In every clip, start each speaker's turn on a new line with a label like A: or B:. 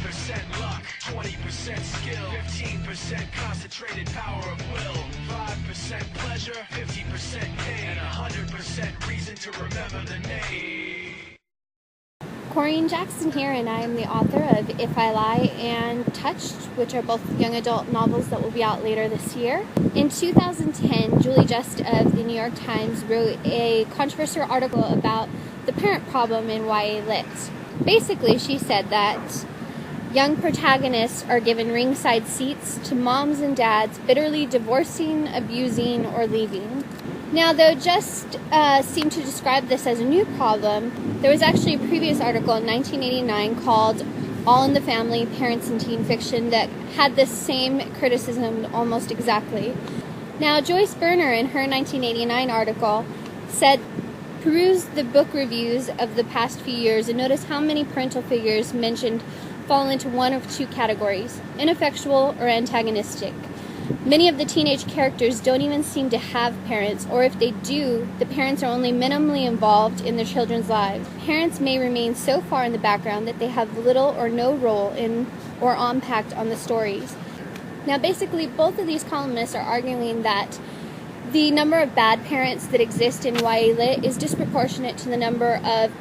A: 80% luck, 20% skill, 15% concentrated power of will, 5% pleasure, 50% pain, and 100% reason to remember the name.
B: Corrine Jackson here, and I am the author of If I Lie and Touched, which are both young adult novels that will be out later this year. In 2010, Julie Just of the New York Times wrote a controversial article about the parent problem in YA Lit. Basically, she said that young protagonists are given ringside seats to moms and dads bitterly divorcing, abusing, or leaving. Now, though Just seemed to describe this as a new problem, there was actually a previous article in 1989 called All in the Family, Parents in Teen Fiction that had this same criticism almost exactly. Now, Joyce Berner in her 1989 article said, peruse the book reviews of the past few years and notice how many parental figures mentioned fall into one of two categories, ineffectual or antagonistic. Many of the teenage characters don't even seem to have parents, or if they do, the parents are only minimally involved in their children's lives. Parents may remain so far in the background that they have little or no role in or impact on the stories. Now, basically, both of these columnists are arguing that the number of bad parents that exist in YA Lit is disproportionate to the number of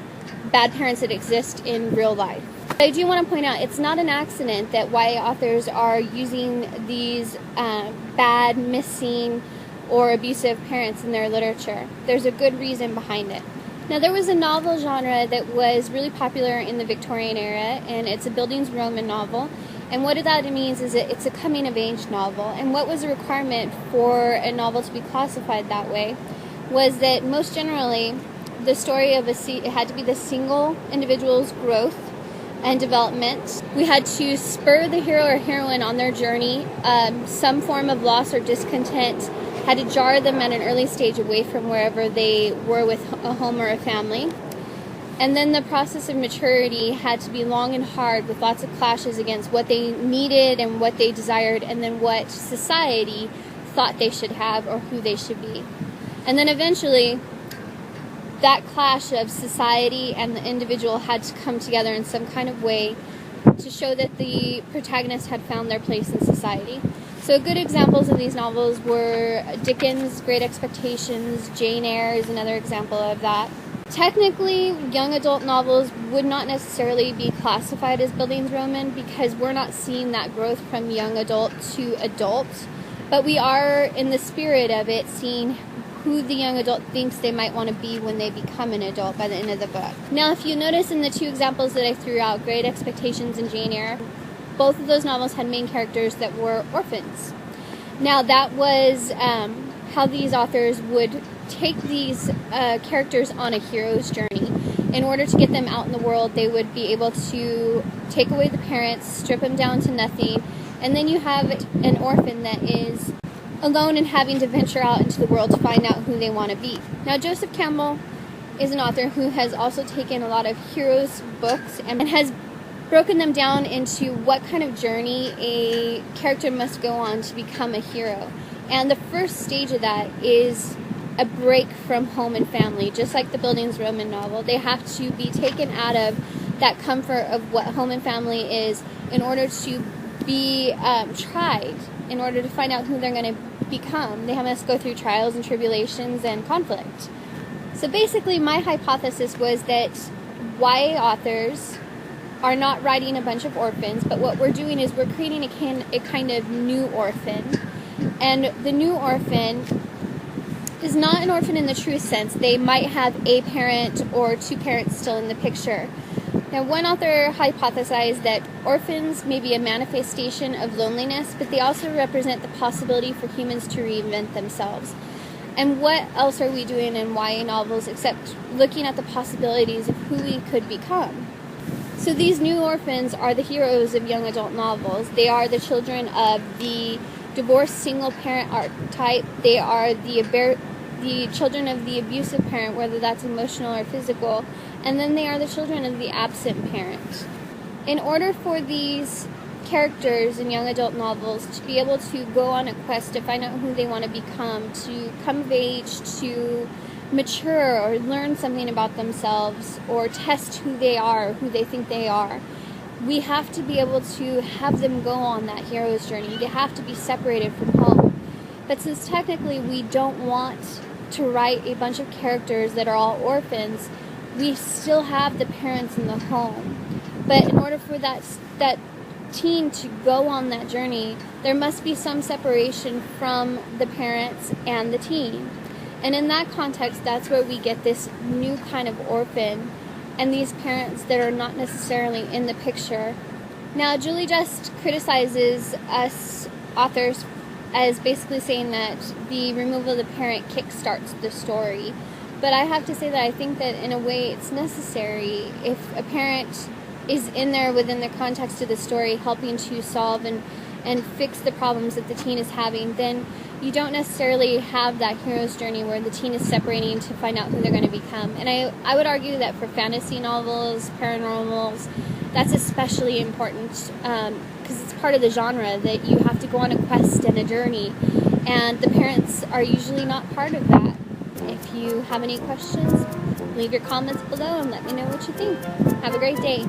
B: bad parents that exist in real life. I do want to point out, it's not an accident that YA authors are using these bad, missing, or abusive parents in their literature. There's a good reason behind it. Now, there was a novel genre that was really popular in the Victorian era, and it's a Buildings Roman novel. And what that means is that it's a coming-of-age novel. And what was a requirement for a novel to be classified that way was that most generally, the story of it had to be the single individual's growth and development. We had to spur the hero or heroine on their journey. Some form of loss or discontent had to jar them at an early stage away from wherever they were with a home or a family. And then the process of maturity had to be long and hard, with lots of clashes against what they needed and what they desired, and then what society thought they should have or who they should be. And then eventually, that clash of society and the individual had to come together in some kind of way to show that the protagonist had found their place in society. So good examples of these novels were Dickens' Great Expectations, Jane Eyre is another example of that. Technically, young adult novels would not necessarily be classified as Buildings Roman because we're not seeing that growth from young adult to adult, but we are, in the spirit of it, seeing who the young adult thinks they might want to be when they become an adult by the end of the book. Now, if you notice in the two examples that I threw out, Great Expectations and Jane Eyre, both of those novels had main characters that were orphans. Now, that was how these authors would take these characters on a hero's journey. In order to get them out in the world, they would be able to take away the parents, strip them down to nothing, and then you have an orphan that is alone and having to venture out into the world to find out who they want to be. Now, Joseph Campbell is an author who has also taken a lot of heroes' books and has broken them down into what kind of journey a character must go on to become a hero. And the first stage of that is a break from home and family, just like the Buildings Roman novel. They have to be taken out of that comfort of what home and family is in order to be tried, in order to find out who they're going to become. They must go through trials and tribulations and conflict. So basically, my hypothesis was that YA authors are not writing a bunch of orphans, but what we're doing is we're creating a kind of new orphan. And the new orphan is not an orphan in the true sense. They might have a parent or two parents still in the picture. Now, one author hypothesized that orphans may be a manifestation of loneliness, but they also represent the possibility for humans to reinvent themselves. And what else are we doing in YA novels except looking at the possibilities of who we could become? So these new orphans are the heroes of young adult novels. They are the children of the divorced single parent archetype. They are the children of the abusive parent, whether that's emotional or physical. And then they are the children of the absent parent. In order for these characters in young adult novels to be able to go on a quest to find out who they want to become, to come of age, to mature or learn something about themselves or test who they are, who they think they are, we have to be able to have them go on that hero's journey. They have to be separated from home. But since technically we don't want to write a bunch of characters that are all orphans, we still have the parents in the home. But in order for that teen to go on that journey, there must be some separation from the parents and the teen. And in that context, that's where we get this new kind of orphan and these parents that are not necessarily in the picture. Now, Julie just criticizes us authors as basically saying that the removal of the parent kickstarts the story. But I have to say that I think that in a way it's necessary. If a parent is in there within the context of the story helping to solve and fix the problems that the teen is having, then you don't necessarily have that hero's journey where the teen is separating to find out who they're going to become. And I would argue that for fantasy novels, paranormals, that's especially important because it's part of the genre that you have to go on a quest and a journey, and the parents are usually not part of that. If you have any questions, leave your comments below and let me know what you think. Have a great day.